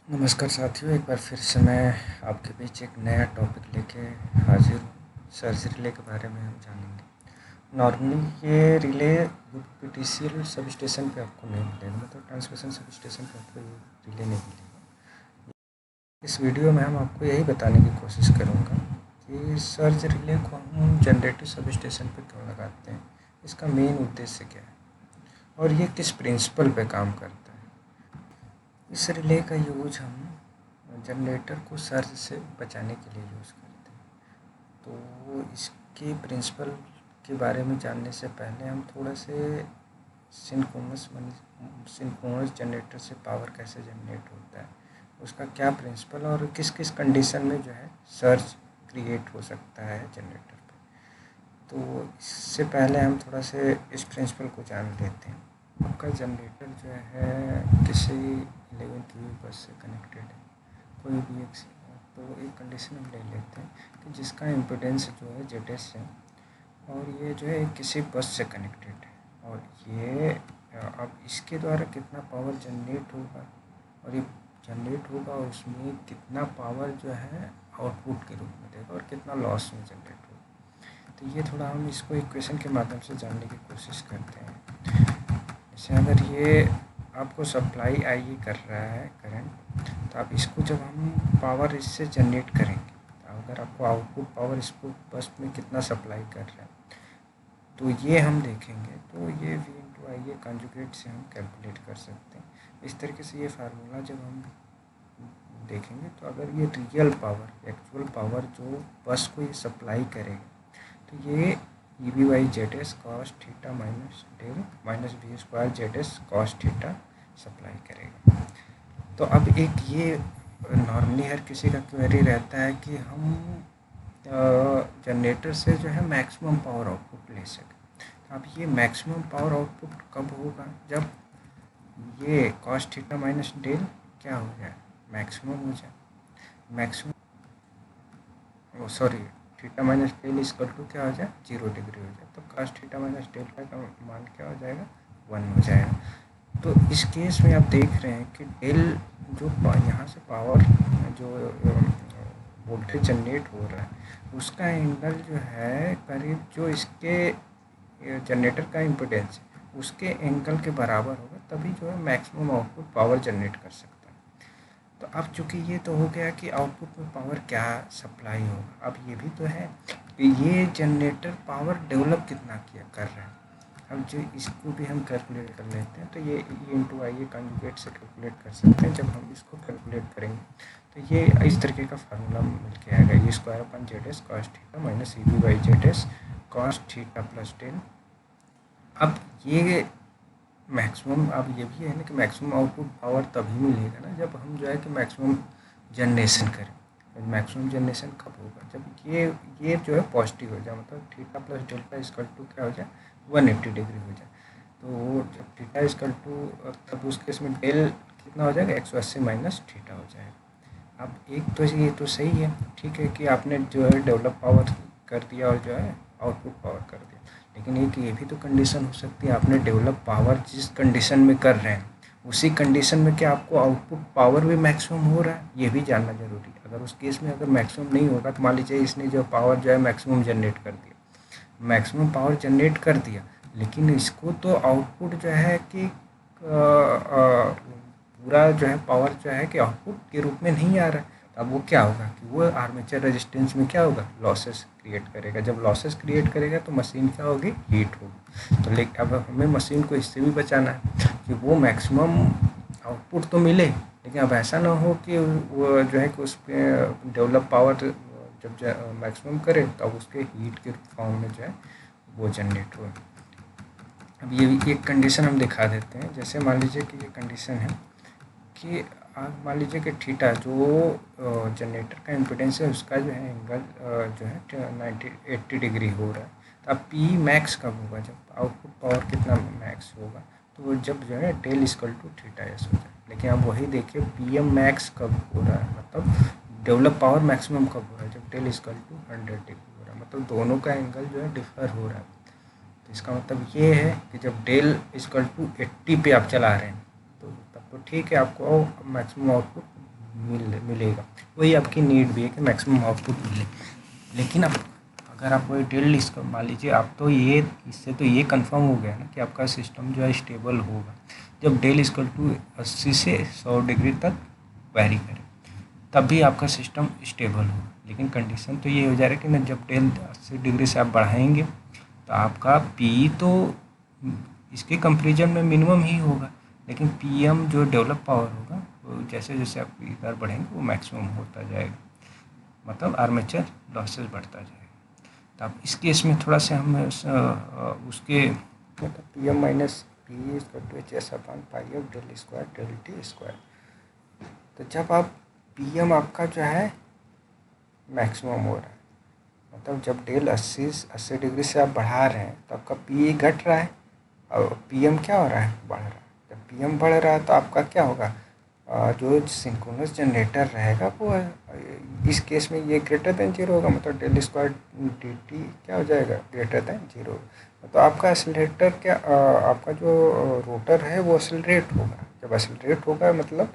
नमस्कार साथियों, एक बार फिर से मैं आपके बीच एक नया टॉपिक लेके हाजिर हूँ। सर्ज रिले के बारे में हम जानेंगे। नॉर्मली ये रिले यूपीटीसीएल सब स्टेशन पे आपको नहीं मिलेगा, मतलब ट्रांसमिशन सब स्टेशन पे आपको ये रिले नहीं मिलेगा। इस वीडियो में हम आपको यही बताने की कोशिश करूँगा कि सर्ज रिले को हम जनरेटिव सब स्टेशन पर क्यों लगाते हैं, इसका मेन उद्देश्य क्या है और ये किस प्रिंसिपल पे काम करता है। इस रिले का यूज हम जनरेटर को सर्ज से बचाने के लिए यूज़ करते हैं। तो इसके प्रिंसिपल के बारे में जानने से पहले हम थोड़ा से सिंक्रोनस जनरेटर से पावर कैसे जनरेट होता है, उसका क्या प्रिंसिपल और किस किस कंडीशन में जो है सर्ज क्रिएट हो सकता है जनरेटर पे। तो इससे पहले हम थोड़ा से इस प्रिंसिपल को जान लेते हैं। आपका जनरेटर जो है किसी 11 kV बस से कनेक्टेड है, कोई भी एक। तो एक कंडीशन हम ले लेते हैं कि जिसका इम्पीडेंस जो है ZS है और ये जो है किसी बस से कनेक्टेड है और ये अब इसके द्वारा कितना पावर जनरेट होगा और ये जनरेट होगा और उसमें कितना पावर जो है आउटपुट के रूप में देगा और कितना लॉस में जनरेट होगा। तो ये थोड़ा हम इसको इक्वेशन के माध्यम से जानने की कोशिश करते हैं। जैसे अगर ये आपको सप्लाई आई कर रहा है करंट, तो आप इसको जब हम पावर इससे जनरेट करेंगे, तो अगर आपको आउटपुट पावर इसको बस में कितना सप्लाई कर रहा है तो ये हम देखेंगे। तो ये V इंटू आई ए कॉन्जुगेट से हम कैलकुलेट कर सकते हैं। इस तरीके से ये फार्मूला जब हम देखेंगे तो अगर ये रियल पावर, एक्चुअल पावर जो बस को ये सप्लाई करेगा, तो ये EB/ZS cos theta minus del minus V² ZS cos theta supply करेगा। तो अब एक ये नॉर्मली हर किसी का क्वेरी रहता है कि हम जनरेटर से जो है मैक्सिमम पावर आउटपुट ले सकें। तो अब ये मैक्सिमम पावर आउटपुट कब होगा, जब ये cos थीटा माइनस डेल क्या हो जाए, मैक्सिमम हो जाए। Maximum theta minus del equal to क्या हो जाए, 0 डिग्री हो जाए। तो cos थीटा माइनस डेल का मान क्या हो जाएगा, 1 हो जाएगा। तो इस केस में आप देख रहे हैं कि डेल जो यहाँ से पावर जो वोल्टेज जनरेट हो रहा है उसका एंगल जो है करीब जो इसके जनरेटर का इम्पीडेंस है उसके एंगल के बराबर होगा, तभी जो है मैक्सिमम आउटपुट पावर जनरेट कर सकता है। तो अब चूँकि ये तो हो गया कि आउटपुट में पावर क्या सप्लाई होगा, अब ये भी तो है कि ये जनरेटर पावर डेवलप कितना किया कर रहा है। अब जो इसको भी हम कैलकुलेट कर लेते हैं, तो ये E इंटू आई ए कॉन्जुगेट से कैलकुलेट कर सकते हैं। जब हम इसको कैलकुलेट करेंगे तो ये इस तरीके का फार्मूला मिल के आएगा, E² cos theta minus EB/ZS cos theta plus del. अब ये मैक्सिमम, अब ये भी है ना कि मैक्सिमम आउटपुट पावर तभी मिलेगा ना जब हम जो है कि मैक्सिमम जनरेशन करें। मैक्सिमम जनरेशन कब होगा, जब ये जो है पॉजिटिव हो जाए, मतलब theta plus delta equal to क्या हो जाए, 180 डिग्री हो जाए। तो जब थीटा इक्वल टू, तब उस केस में डेल कितना हो जाएगा, 180 माइनस थीटा हो जाएगा। अब एक तो ये तो सही है, ठीक है कि आपने जो है डेवलप पावर कर दिया और जो है आउटपुट पावर कर दिया, लेकिन एक ये भी तो कंडीशन हो सकती है, आपने डेवलप पावर जिस कंडीशन में कर रहे हैं उसी कंडीशन में क्या आपको आउटपुट पावर भी मैक्सिमम हो रहा है, ये भी जानना जरूरी है। अगर उस केस में अगर मैक्सिमम नहीं होगा, तो मान लीजिए इसने जो पावर जो है मैक्सिमम जनरेट कर दिया, मैक्सिमम पावर जनरेट कर दिया, लेकिन इसको तो आउटपुट जो है कि पूरा जो है पावर जो है कि आउटपुट के रूप में नहीं आ रहा है। अब वो क्या होगा कि वो आर्मेचर रेजिस्टेंस में क्या होगा, लॉसेस क्रिएट करेगा। जब लॉसेस क्रिएट करेगा तो मशीन क्या होगी, हीट होगी। तो लेकिन अब हमें मशीन को इससे भी बचाना है कि वो मैक्सिमम आउटपुट तो मिले, लेकिन अब ऐसा ना हो कि वो जो है कि उस पर डेवलप पावर जब मैक्सिमम करे तब उसके हीट के फॉर्म में जो है वो जनरेट हो। अब ये भी एक कंडीशन हम दिखा देते हैं। जैसे मान लीजिए कि ये कंडीशन है कि आप मान लीजिए कि थीटा जो जनरेटर का इम्पीडेंस है उसका जो है एंगल जो है 80 डिग्री हो रहा है। तो अब पी मैक्स कब होगा, जब आउटपुट पावर कितना मैक्स होगा, तो जब जो है del equal to theta S हो जाए। लेकिन अब वही देखिए पी एम मैक्स कब हो रहा है, मतलब डेवलप पावर मैक्सिमम कब हो रहा है, जब डेल इक्वल टू 100 डिग्री हो रहा है, मतलब दोनों का एंगल जो है डिफर हो रहा है। तो इसका मतलब ये है कि जब डेल इक्वल टू 80 पे आप चला रहे हैं तो तब तो ठीक है, आपको मैक्सिमम आउटपुट मिलेगा। वही आपकी नीड भी है कि मैक्सिमम आउटपुट मिले। लेकिन अब अगर आप वही डेल इसको मान लीजिए, आप तो ये इससे तो ये कंफर्म हो गया ना कि आपका सिस्टम जो है स्टेबल होगा जब डेल इक्वल टू 80 से 100 डिग्री तक वेरी करे, तभी आपका सिस्टम स्टेबल होगा। लेकिन कंडीशन तो ये हो जा रहा है कि ना, जब डेल 80 डिग्री से आप बढ़ाएंगे तो आपका पी तो इसके कंपेरिजन में मिनिमम ही होगा, लेकिन पीएम जो डेवलप पावर होगा वो जैसे जैसे आप इधर बढ़ेंगे वो मैक्सिमम होता जाएगा, मतलब आर्मेचर लॉसेस बढ़ता जाएगा। तो अब इस केस में थोड़ा सा हम उसके मतलब P M minus P equal to H S upon pi of del square del T square. तो जब आप पी एम आपका जो है मैक्सिमम हो रहा है, मतलब जब डेल 80 डिग्री से आप बढ़ा रहे हैं तो आपका पी घट रहा है और पी एम क्या हो रहा है, बढ़ रहा है। जब पी एम बढ़ रहा है तो आपका क्या होगा, जो सिंक्रोनस जनरेटर रहेगा वो इस केस में ये ग्रेटर देन जीरो होगा, मतलब डेल स्क्वायर डी टी क्या हो जाएगा, ग्रेटर देन जीरो। तो आपका एक्सेलरेटर क्या आपका जो रोटर है वो एक्सेलरेट होगा। जब एक्सेलरेट होगा मतलब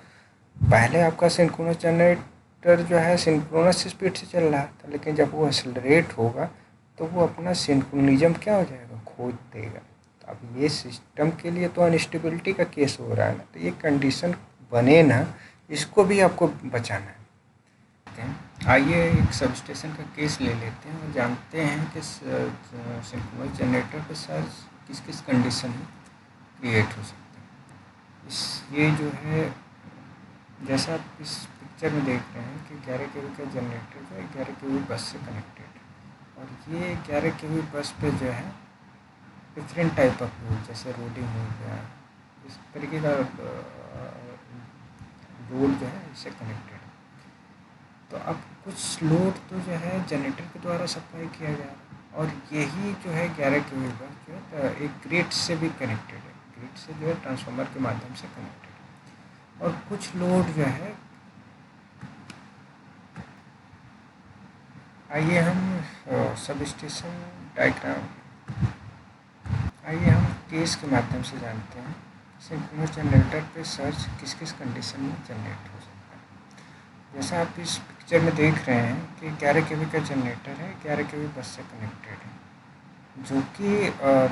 पहले आपका सिंक्रोनस जनरेटर जो है सिंक्रोनस स्पीड से चल रहा था, लेकिन जब वो एक्सेलरेट होगा तो वो अपना सिंक्रोनिज्म क्या हो जाएगा, खो देगा। तो अब ये सिस्टम के लिए तो अनस्टेबिलिटी का केस हो रहा है ना, तो ये कंडीशन बने ना, इसको भी आपको बचाना है। आइए एक सबस्टेशन का केस ले लेते हैं और जानते हैं कि सिंक्रोनस जनरेटर पे सर्ज किस किस कंडीशन में क्रिएट हो सकता है। ये जो है, जैसा आप इस पिक्चर में देख रहे हैं कि 11 kV का जनरेटर जो है 11 kV बस से कनेक्टेड है, और ये 11 kV बस पे जो है डिफरेंट टाइप ऑफ लोड, जैसे रोडिंग हो गया, इस तरीके का लोड जो है इससे कनेक्टेड है। तो अब कुछ लोड तो जो है जनरेटर के द्वारा सप्लाई किया जा रहा है, और यही जो है 11 kV बस जो है एक ग्रिड से भी कनेक्टेड है, ग्रिड से जो है ट्रांसफार्मर के माध्यम से कनेक्टेड है। और कुछ लोड जो है, आइए हम सब स्टेशन डायग्राम, आइए हम केस के माध्यम से जानते हैं सिंक्रोनस जनरेटर पे सर्ज किस किस कंडीशन में जनरेट हो सकता है। जैसा आप इस पिक्चर में देख रहे हैं कि 11 kV का जनरेटर है, 11 kV बस से कनेक्टेड है, जो कि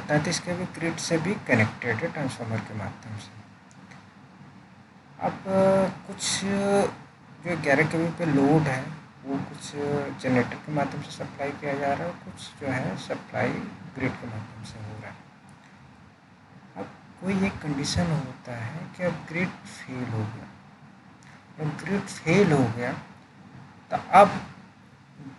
33 kV ग्रिड से भी कनेक्टेड है ट्रांसफार्मर के माध्यम से। अब कुछ जो 11 kV पे लोड है वो कुछ जनरेटर के माध्यम से सप्लाई किया जा रहा है, और कुछ जो है सप्लाई ग्रिड के माध्यम से हो रहा है। अब कोई एक कंडीशन होता है कि अब ग्रिड फेल हो गया, जब ग्रिड फेल हो गया तो अब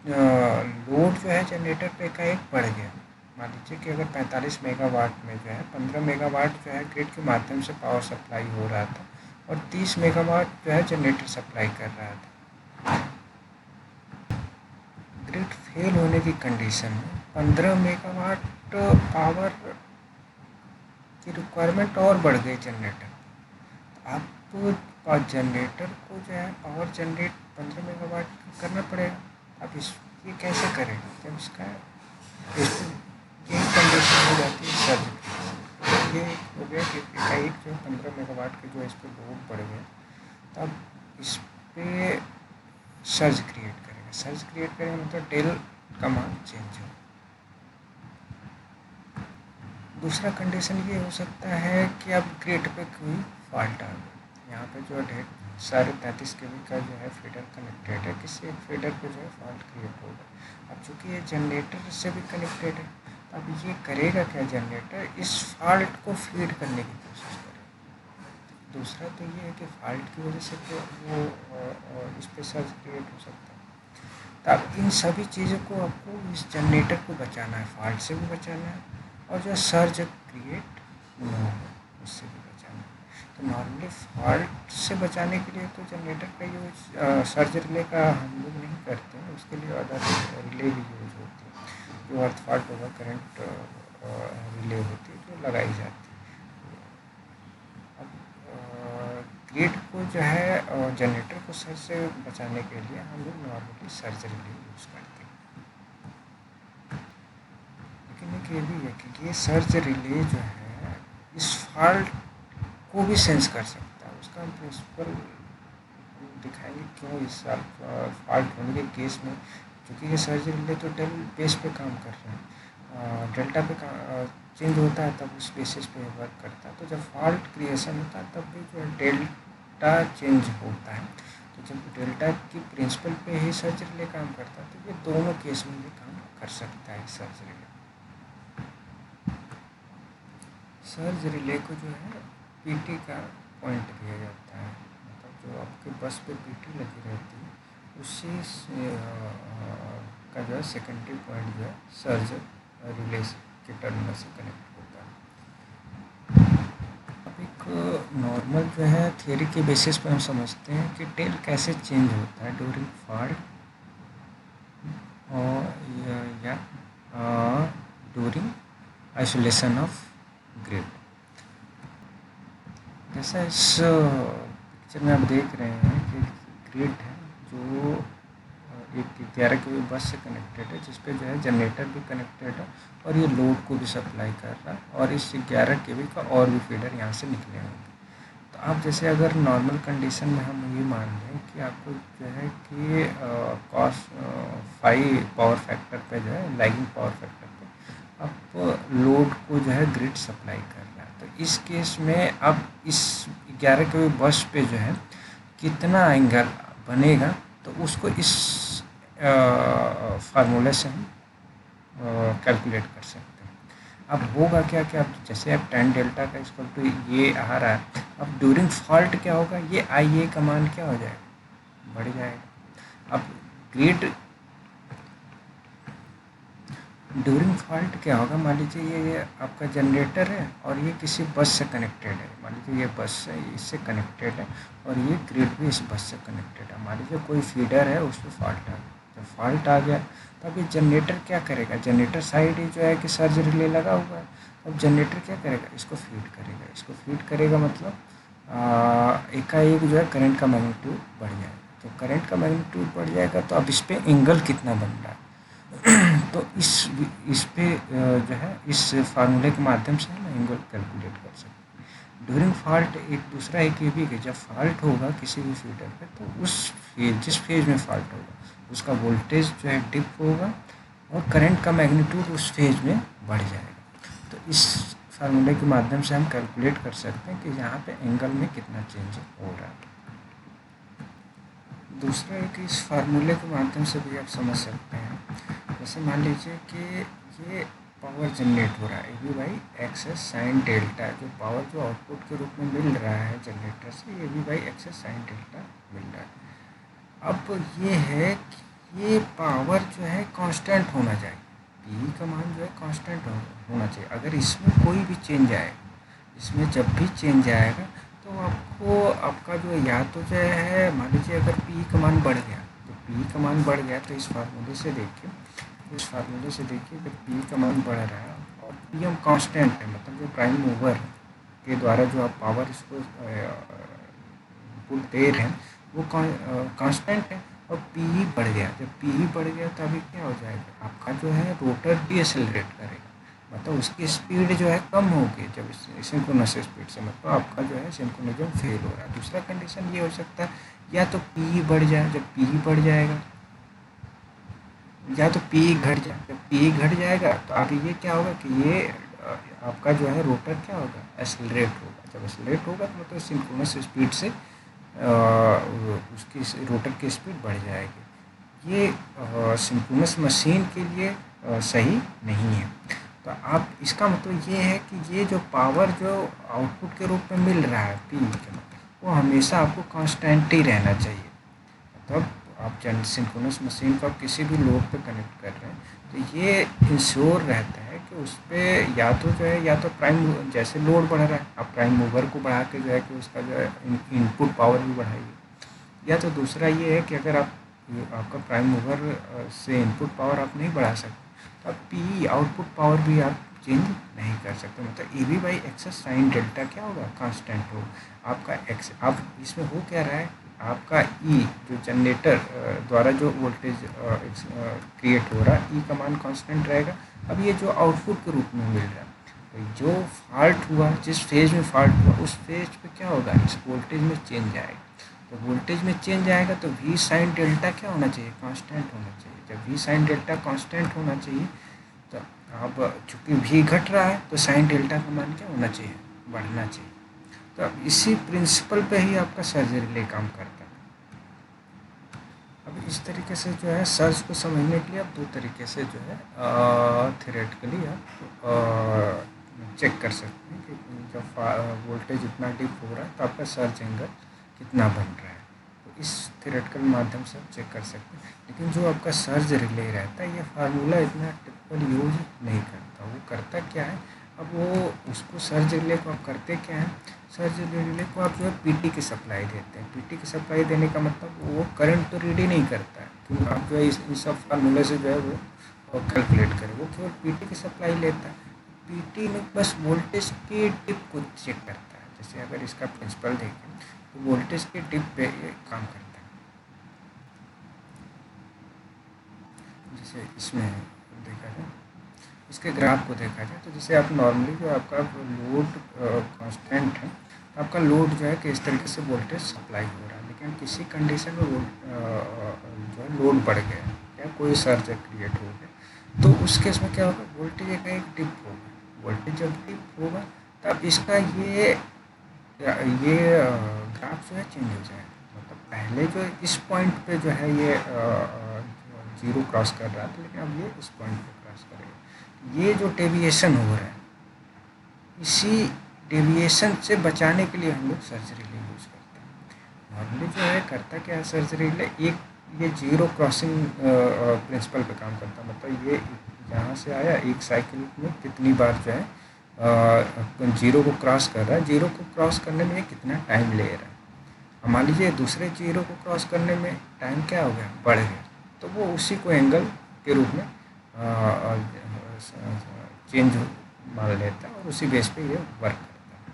लोड जो है जनरेटर पे एकाएक बढ़ गया। मान लीजिए कि अगर 45 मेगावाट में जो है 15 मेगावाट जो है ग्रिड के माध्यम से पावर सप्लाई हो रहा था, और 30 मेगावाट जो है जनरेटर सप्लाई कर रहा था। ग्रिड फेल होने की कंडीशन में 15 मेगावाट पावर की रिक्वायरमेंट और बढ़ गई जनरेटर। आपको जनरेटर को जो है पावर जनरेट 15 मेगावाट करना पड़ेगा। अब ये कैसे करेगा, जब इसका यही कंडीशन हो जाती है सर्ज। ये हो गया कि एक जो 15 मेगावाट के जो इस पर लोड बढ़ गया, तब इस पर सर्ज क्रिएट करेगा। सर्ज क्रिएट करेगा मतलब डेल का मान चेंज हो। दूसरा कंडीशन ये हो सकता है कि अब ग्रिड पे कोई फॉल्ट आ गया, यहाँ पे जो है सारे 33 kV का जो है फीडर कनेक्टेड है, किसी एक फीडर पे जो है फॉल्ट क्रिएट होगा। अब चूँकि ये जनरेटर से भी कनेक्टेड है, अब ये करेगा क्या, जनरेटर इस फॉल्ट को फीड करने की कोशिश करेगा। दूसरा तो ये है कि फॉल्ट की वजह से तो वो इस पर सर्ज क्रिएट हो सकता है। तो अब इन सभी चीज़ों को आपको इस जनरेटर को बचाना है, फॉल्ट से भी बचाना है, और जो सर्ज क्रिएट न हो उससे भी बचाना है। तो नॉर्मली फॉल्ट से बचाने के लिए तो जनरेटर का यूज सर्ज रिले का हम लोग नहीं करते हैं, उसके लिए अदर रिले भी यूज होती है, जो अर्थ फॉल्ट होगा करंट रिले होती है जो लगाई जाती है। अब ग्रिड को जो है जनरेटर को सर्ज से बचाने के लिए हम लोग नॉर्मली सर्ज रिले यूज़ करते हैं। लेकिन एक ये भी है कि ये सर्ज रिले जो है इस फॉल्ट को भी सेंस कर सकता है। उसका प्रिंसिपल दिखाएंगे क्यों इस फॉल्ट होने के केस में, क्योंकि ये सर्ज रिले तो डेल बेस पे काम कर रहे हैं, डेल्टा पे चेंज होता है तब उस बेसिस पे वर्क करता है। तो जब फॉल्ट क्रिएशन होता है तब भी जो है डेल्टा चेंज होता है। तो जब डेल्टा की प्रिंसिपल पे ही सर्ज रिले काम करता है तो ये दोनों केस में भी काम कर सकता है सर्ज रिले। सर्ज रिले को जो है पीटी का पॉइंट दिया जाता है, मतलब जो आपके बस पे पीटी लगी रहती है उसी का जो है सेकेंडरी पॉइंट जो है सर्ज रिले के टर्मिनल से कनेक्ट होता है। अब एक नॉर्मल जो है थियरी के बेसिस पर हम समझते हैं कि टेल कैसे चेंज होता है ड्यूरिंग फॉल्ट और या ड्यूरिंग आइसोलेशन ऑफ ग्रिड। जैसा इस पिक्चर में आप देख रहे हैं कि ग्रिड है जो एक 11 kV बस से कनेक्टेड है, जिस पे जो है जनरेटर भी कनेक्टेड है और ये लोड को भी सप्लाई कर रहा है, और इस 11 kV का और भी फीडर यहाँ से निकले होंगे। तो आप जैसे अगर नॉर्मल कंडीशन में हम ये मान लें कि आपको जो है कि कॉस 5 पावर फैक्टर पे जो है लैगिंग पावर फैक्टर पे आप लोड को जो है ग्रिड सप्लाई कर रहा है, तो इस केस में अब इस 11 kV बस पे जो है कितना एंगल बनेगा तो उसको इस फार्मूले से हम कैलकुलेट कर सकते हैं। अब होगा क्या कि अब जैसे अब tan डेल्टा का इक्वल टू ये आ रहा है, अब ड्यूरिंग फॉल्ट क्या होगा, ये IA का मान क्या हो जाएगा, बढ़ जाएगा। अब ग्रिड ड्यूरिंग फॉल्ट क्या होगा, मान लीजिए ये आपका जनरेटर है और ये किसी बस से कनेक्टेड है, मान लीजिए ये बस है इससे कनेक्टेड है और ये ग्रिड भी इस बस से कनेक्टेड है। मान लीजिए कोई फीडर है उस पर फॉल्ट आ गया, जब फॉल्ट आ गया तब ये जनरेटर क्या करेगा, जनरेटर साइड ही जो है कि सर्ज रिले लगा हुआ है, अब जनरेटर क्या करेगा, इसको फीड करेगा, इसको फीड करेगा मतलब एकाएक जो है करंट का मैग्नीट्यूड बढ़ जाएगा। तो करंट का मैग्नीट्यूड बढ़ जाएगा तो अब इस पर एंगल कितना बन रहा है तो इस पे जो है इस फार्मूले के माध्यम से हम एंगल कैलकुलेट कर सकते हैं। ड्यूरिंग फॉल्ट एक दूसरा एक ये भी कि जब फॉल्ट होगा किसी भी फीडर पे तो उस फेज जिस फेज में फॉल्ट होगा उसका वोल्टेज जो है डिप होगा और करंट का मैग्नीट्यूड उस फेज में बढ़ जाएगा। तो इस फार्मूले के माध्यम से हम कैलकुलेट कर सकते हैं कि यहाँ पे एंगल में कितना चेंज हो रहा है। दूसरा एक इस फार्मूले के माध्यम से भी आप समझ सकते हैं, जैसे मान लीजिए कि ये पावर जनरेट हो रहा है ये बाई एक्सेस साइन डेल्टा, जो पावर जो आउटपुट के रूप में मिल रहा है जनरेटर से ये भी बाई एक्सेस साइन डेल्टा मिल रहा है। अब ये है कि ये पावर जो है कांस्टेंट होना चाहिए, पी का मान जो है कांस्टेंट होना चाहिए। अगर इसमें कोई भी चेंज आए, इसमें जब भी चेंज आएगा तो आपको आपका जो या तो जो है मान लीजिए अगर पी का मान बढ़ गया तो पी का मान बढ़ गया तो इस फार्मूले से देखिए अगर पी का मान बढ़ रहा है और पी हम कांस्टेंट है, मतलब जो प्राइम मूवर के द्वारा जो आप पावर इसको इनपुट दे रहे हैं वो कांस्टेंट है और पी बढ़ गया, जब पी बढ़ गया तो अभी क्या हो जाएगा, आपका जो है रोटर डीएसेलरेट करेगा, मतलब उसकी स्पीड जो है कम होगी जब सिंक्रोनस स्पीड से, मतलब आपका जो है सिंक्रोनिज्म फेल हो रहा है। दूसरा कंडीशन ये हो सकता है या तो पी बढ़ जाए, जब पी बढ़ जाएगा या तो पी घट जाए, जब पी घट जाएगा तो अभी ये क्या होगा कि ये आपका जो है रोटर क्या होगा, एक्सेलरेट होगा। जब एक्सेलरेट होगा तो मतलब सिंक्रोनस स्पीड से उसकी रोटर की स्पीड बढ़ जाएगी। ये सिंक्रोनस मशीन के लिए सही नहीं है। तो आप इसका मतलब ये है कि ये जो पावर जो आउटपुट के रूप में मिल रहा है पी के मतलब वो हमेशा आपको कांस्टेंट ही रहना चाहिए। मतलब आप सिंक्रोनस मशीन को आप किसी भी लोड पे कनेक्ट कर रहे हैं तो ये इंश्योर रहता है कि उस पर या तो जो है या तो प्राइम जैसे लोड बढ़ रहा है आप प्राइम मूवर को बढ़ा के जो है कि उसका जो है इनपुट पावर भी बढ़ाइए, या तो दूसरा ये है कि अगर आपका प्राइम मूवर से इनपुट पावर आप नहीं बढ़ा सकते तो आप पी आउटपुट पावर भी आप चेंज नहीं कर सकते, मतलब A V by X S sine delta क्या होगा, कांस्टेंट हो आपका एक्स। अब इसमें हो क्या रहा है, आपका ई जो जनरेटर द्वारा जो वोल्टेज क्रिएट हो रहा है ई का मान कांस्टेंट रहेगा। अब ये जो आउटपुट के रूप में मिल रहा है तो जो फॉल्ट हुआ जिस फेज में फॉल्ट हुआ उस फेज पे क्या होगा, इस वोल्टेज में चेंज आएगा। तो वोल्टेज में चेंज आएगा तो वी साइन डेल्टा क्या होना चाहिए, कांस्टेंट होना चाहिए। जब वी साइन डेल्टा कांस्टेंट होना चाहिए तो अब चूँकि वी घट रहा है तो साइन डेल्टा का मान क्या होना चाहिए, बढ़ना चाहिए। तो अब इसी प्रिंसिपल पे ही आपका सर्ज रिले काम करता है। अब इस तरीके से जो है सर्ज को समझने के लिए आप दो तरीके से जो है थ्योरेटिकली आप चेक कर सकते हैं कि जब वोल्टेज इतना डिप हो रहा है तो आपका सर्ज एंगल कितना बन रहा है। तो इस थ्योरेटिकल माध्यम से आप चेक कर सकते हैं। लेकिन जो आपका सर्ज रिले रहता है ये फार्मूला इतना टिपिकल यूज नहीं करता। वो करता क्या है, अब वो उसको सर्ज रिले को आप करते क्या है, सर्ज रिले को आप जो है पीटी की सप्लाई देते हैं। पीटी की सप्लाई देने का मतलब वो करंट तो रीड ही नहीं करता है, क्योंकि आप जो है इस सब फार्मूले से जो है वो कैलकुलेट करें, वो केवल पीटी की सप्लाई लेता है। पीटी में बस वोल्टेज की डिप को चेक करता है। जैसे अगर इसका प्रिंसिपल देखें तो वोल्टेज के डिप पे ये काम करता है। जैसे इसमें देखा जाए, इसके ग्राफ को देखा जाए तो जैसे आप नॉर्मली जो आपका लोड कांस्टेंट है, आपका लोड जो है कि इस तरीके से वोल्टेज सप्लाई हो रहा है, लेकिन किसी कंडीशन में जो है लोड बढ़ गया या कोई सर्ज क्रिएट हो गया, तो उस केस में क्या होगा, वोल्टेज का एक डिप होगा। वोल्टेज जब डिप होगा तब इसका ये ग्राफ जो है चेंज हो जाएगा। मतलब पहले जो इस पॉइंट पे जो है ये जीरो क्रॉस कर रहा था, लेकिन अब ये इस पॉइंट पे क्रॉस करेगा। ये जो डेविएशन हो रहा है, इसी डेविएशन से बचाने के लिए हम लोग सर्ज रिले यूज़ करते हैं। नॉर्मली जो है करता क्या है सर्ज रिले, एक ये जीरो क्रॉसिंग प्रिंसिपल पे काम करता है। मतलब ये यहाँ से आया, एक साइकिल में कितनी बार जो है जीरो को क्रॉस कर रहा है, जीरो को क्रॉस करने में कितना टाइम ले रहा है। मान लीजिए दूसरे जीरो को क्रॉस करने में टाइम क्या हो गया, बढ़ गया, तो वो उसी को एंगल के रूप में चेंज मान लेता है और उसी बेस पे ये वर्क करता है।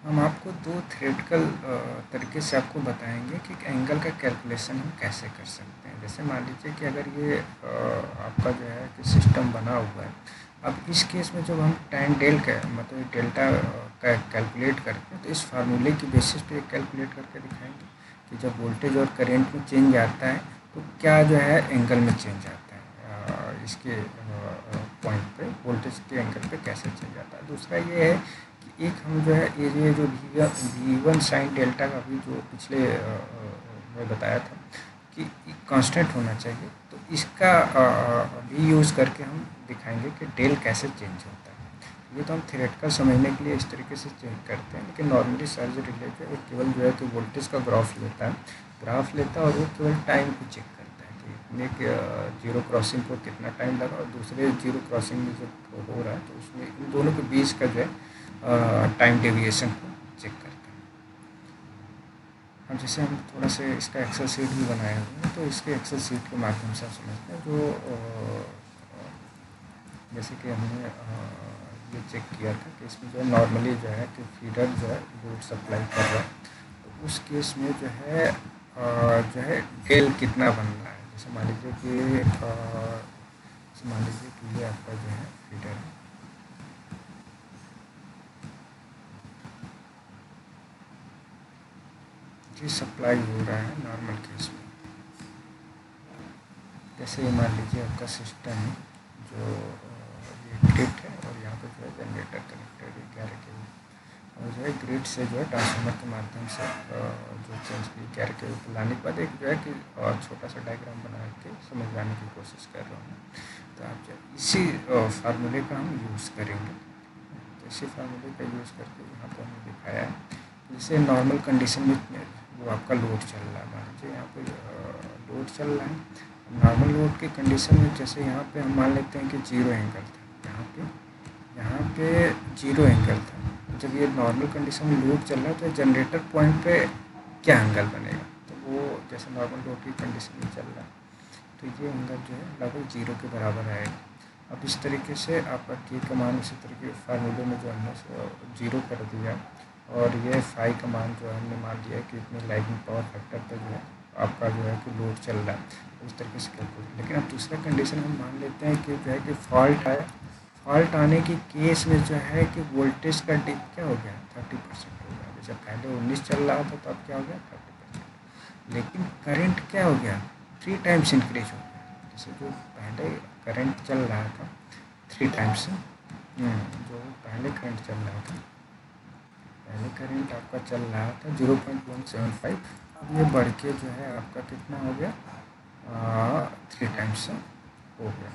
हम आपको दो थ्योरेटिकल तरीके से आपको बताएंगे कि एंगल का कैलकुलेशन हम कैसे कर सकते हैं। जैसे मान लीजिए कि अगर ये आपका जो है कि सिस्टम बना हुआ है, अब इस केस में जब हम टाइम डेल का मतलब डेल्टा का कैलकुलेट करते हैं तो इस फार्मूले की बेसिस पे कैलकुलेट करके दिखाएंगे कि जब वोल्टेज और करंट में चेंज आता है तो क्या जो है एंगल में चेंज आता है, इसके पॉइंट पे वोल्टेज के एंगल पे कैसे चेंज आता है। दूसरा ये है कि एक हम जो है ये जो V1 साइन डेल्टा का भी जो पिछले मैं बताया था कि कांस्टेंट होना चाहिए, तो इसका भी यूज़ करके हम दिखाएंगे कि डेल कैसे चेंज होता है। ये तो हम थ्योरेटिकल समझने के लिए इस तरीके से चेंज करते हैं, लेकिन नॉर्मली सर्ज रिले जो है केवल जो है कि वोल्टेज का ग्राफ लेता है और वो केवल टाइम को चेक करता है कि इतने जीरो क्रॉसिंग को कितना टाइम लगा और दूसरे जीरो क्रॉसिंग में जो हो रहा है तो उसमें इन दोनों के बीच का जो है टाइम डेविएशन को चेक करता है। अब जैसे हम थोड़ा सा इसका एक्सेल शीट भी बनाए हुए हैं, तो इसके एक्सेल शीट के माध्यम से हम समझते हैं। जो जैसे कि हमने ये चेक किया था कि इसमें जो है नॉर्मली जो है कि फीडर जो है लोड सप्लाई कर रहा है, तो उस केस में जो है डेल कितना बन रहा है। जैसे मान लीजिए कि ये आपका जो है फीडर है, ये सप्लाई हो रहा है नॉर्मल केस में। जैसे मान लीजिए आपका सिस्टम है जो ये ग्रिड है और यहाँ पे जो है जनरेटर कनेक्टेड है 11 kV, और जो है ग्रिड से जो है ट्रांसफार्मर के माध्यम से जो चेंज की 11 kV लाने के बाद एक जो है कि छोटा सा डायग्राम बना के समझाने की कोशिश कर रहा हूँ। तो आप जो इसी फार्मूले का हम यूज़ करेंगे। तो इसी फार्मूले का यूज़ करके यहाँ पर हमने दिखाया है, जैसे नॉर्मल कंडीशन में वो आपका लोड चल रहा है। मान लीजिए यहाँ पे लोड चल रहा है, नॉर्मल लोड के कंडीशन में जैसे यहाँ पे हम मान लेते हैं कि जीरो एंगल था, यहाँ पे जीरो एंगल था। जब ये नॉर्मल कंडीशन में लोड चल रहा है तो जनरेटर पॉइंट पे क्या एंगल बनेगा, तो वो जैसे नॉर्मल लोड की कंडीशन में चल रहा है तो ये एंगल जो है लगभग जीरो के बराबर आएगा। अब इस तरीके से आपका के का मान इसी तरीके फार्मूले में जो हमने जीरो कर दिया, और ये फाई का मान जो हमने मान लिया कि इतने लैगिंग पावर फैक्टर पर जो है आपका जो है कि लोड चल रहा है, उस तरीके से कैलकुलेट। लेकिन अब दूसरा कंडीशन हम मान लेते हैं कि जो है कि फॉल्ट आया, फॉल्ट आने के केस में जो है कि वोल्टेज का डिप क्या हो गया 30% हो गया। जब पहले 19 चल रहा था तो अब क्या हो गया 30%। लेकिन करंट क्या हो गया 3 टाइम्स इंक्रीज हो गया। जैसे जो पहले करंट चल रहा था 3 टाइम्स, जो पहले करंट चल रहा था, पहले करंट आपका चल रहा था 0.175, अब ये बढ़ के जो है आपका कितना हो गया 3 टाइम्स हो गया।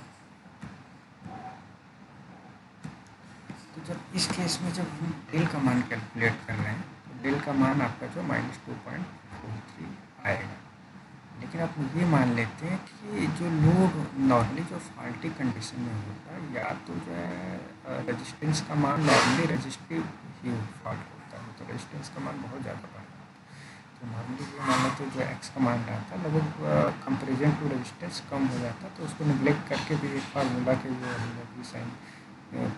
तो जब इस केस में जब हम डेल का मान कैलकुलेट कर रहे हैं तो डेल का मान आपका जो -2.43 आएगा। लेकिन आप ये मान लेते हैं कि जो लोड नॉर्मली जो फॉल्टी कंडीशन में होता है या तो जो है रेजिस्टेंस का मान नॉर्मली रेजिस्टिव ही फॉल्ट होता है, तो रेजिस्टेंस का मान बहुत ज़्यादा बढ़ता है। तो नॉर्मली ये मान लेते जो एक्स का मान रहता है लगभग कंपेरिजन टू रेजिस्टेंस कम हो जाता है, तो उसको निगलेक्ट करके भी एक फार्मूला के जो हमने भी साइन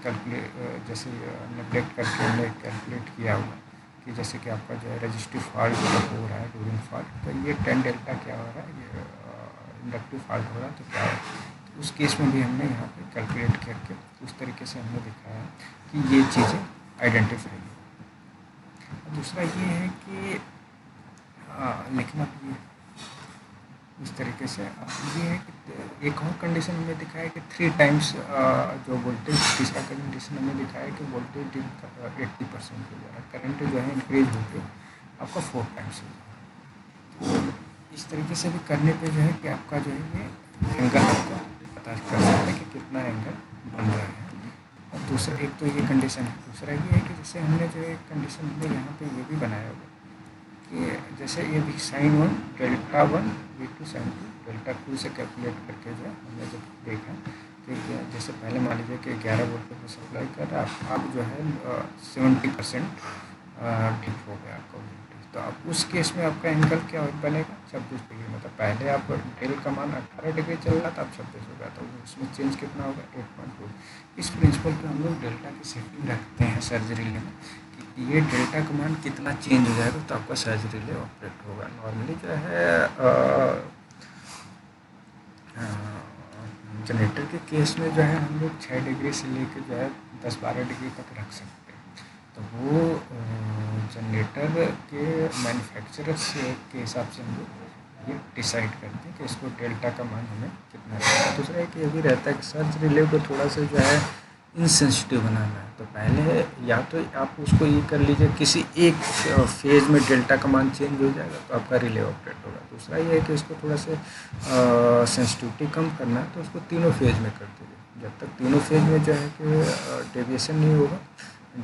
कैलकुलेट जैसे निगलेक्ट करके हमने कैलकुलेट किया हुआ कि जैसे कि आपका जो है रजिस्टिव फॉल्ट हो रहा है ड्यूरिंग फॉल्ट, तो ये 10 डेल्टा क्या हो रहा है, ये इंडक्टिव फॉल्ट हो रहा है, तो क्या है तो उस केस में भी हमने यहाँ पे कैलकुलेट करके उस तरीके से हमने दिखाया कि ये चीज़ें आइडेंटिफाई है। दूसरा ये है कि लेकिन अब ये इस तरीके से ये है कि एक और कंडीशन हमें दिखाया कि 3 टाइम्स जो वोल्टेज, तीसरा कंडीशन हमें दिखाया कि वोल्टेज 80% हो जा रहा है, करंट जो है इंक्रीज होकर आपका 4 टाइम्स हो जा रहा है। तो इस तरीके से भी करने पे जो है कि आपका जो है ये एंगल आपका पता कर सकते हैं कि कितना एंगल बन रहा है। और दूसरा एक तो ये कंडीशन है, दूसरा ये है कि जैसे हमने जो एक कंडीशन हमने यहाँ पे ये भी बनाया होगा कि जैसे ये भी sin 1 Δ1 V2 sin 2 Δ2 से कैलकुलेट करके जो है हमने जब देखा कि जैसे पहले मान लीजिए कि 11 वोल्ट पर सप्लाई कर रहा है, अब जो है 70% डिप हो गया आपका वोल्टेज, तो अब उस केस में आपका एंगल क्या बनेगा 26 डिग्री। मतलब पहले आप डेल का मान 18 डिग्री चल रहा था, अब 26 हो गया, तो उसमें चेंज कितना होगा 8.2। इस प्रिंसिपल पर हम लोग डेल्टा की सेटिंग रखते हैं सर्जरी में, ये डेल्टा का मान कितना चेंज हो जाएगा तो आपका सर्ज रिले ऑपरेट होगा। नॉर्मली जो है जनरेटर के केस में जो है हम लोग 6 डिग्री से लेकर जो है 10-12 डिग्री तक रख सकते हैं, तो वो जनरेटर के मैन्युफैक्चरर्स के हिसाब से हम लोग ये डिसाइड करते हैं कि इसको डेल्टा का मान हमें कितना रहता है। दूसरा एक ये भी रहता है कि सर्ज रिले को थोड़ा सा जो है इनसेंसिटिव बनाना है, तो पहले या तो आप उसको ये कर लीजिए किसी एक फेज़ में डेल्टा का मान चेंज हो जाएगा तो आपका रिले ऑपरेट होगा। दूसरा ये है कि इसको थोड़ा सा सेंसिटिविटी कम करना है तो उसको तीनों फेज़ में कर दीजिए। जब तक तीनों फेज़ में जो है कि डेविएशन नहीं होगा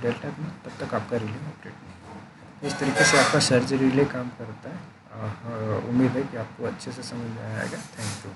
डेल्टा का, तब तक आपका रिले ऑपरेट नहीं होगा। इस तरीके से आपका सर्ज रिले काम करता है। उम्मीद है कि आपको अच्छे से समझ में आएगा। Thank you.